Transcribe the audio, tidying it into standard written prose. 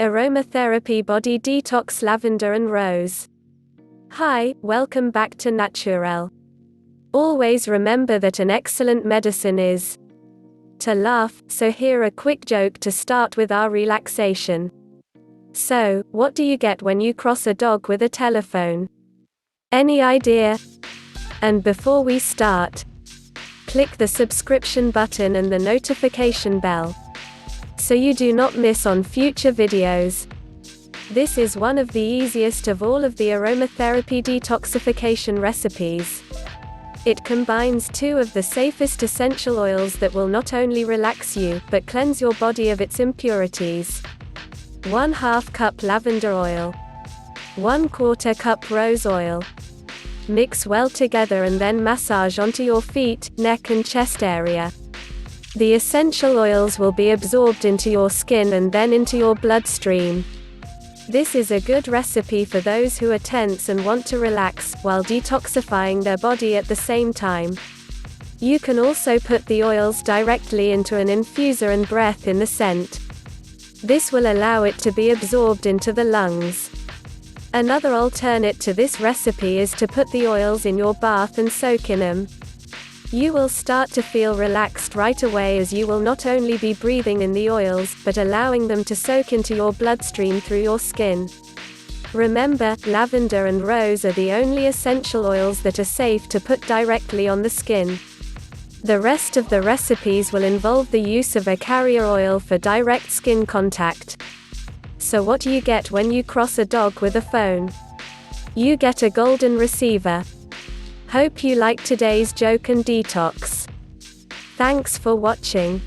Aromatherapy Body Detox Lavender and Rose. Hi, welcome back to Naturel. Always remember that an excellent medicine is to laugh, so here a quick joke to start with our relaxation. So, what do you get when you cross a dog with a telephone? Any idea? And before we start, click the subscription button and the notification bell, so you do not miss on future videos. This is one of the easiest of all of the aromatherapy detoxification recipes. It combines two of the safest essential oils that will not only relax you, but cleanse your body of its impurities. 1/2 cup lavender oil. 1/4 cup rose oil. Mix well together and then massage onto your feet, neck and chest area. The essential oils will be absorbed into your skin and then into your bloodstream. This is a good recipe for those who are tense and want to relax, while detoxifying their body at the same time. You can also put the oils directly into an infuser and breath in the scent. This will allow it to be absorbed into the lungs. Another alternate to this recipe is to put the oils in your bath and soak in them. You will start to feel relaxed right away, as you will not only be breathing in the oils, but allowing them to soak into your bloodstream through your skin. Remember, lavender and rose are the only essential oils that are safe to put directly on the skin. The rest of the recipes will involve the use of a carrier oil for direct skin contact. So what do you get when you cross a dog with a phone? You get a golden receiver. Hope you liked today's joke and detox. Thanks for watching.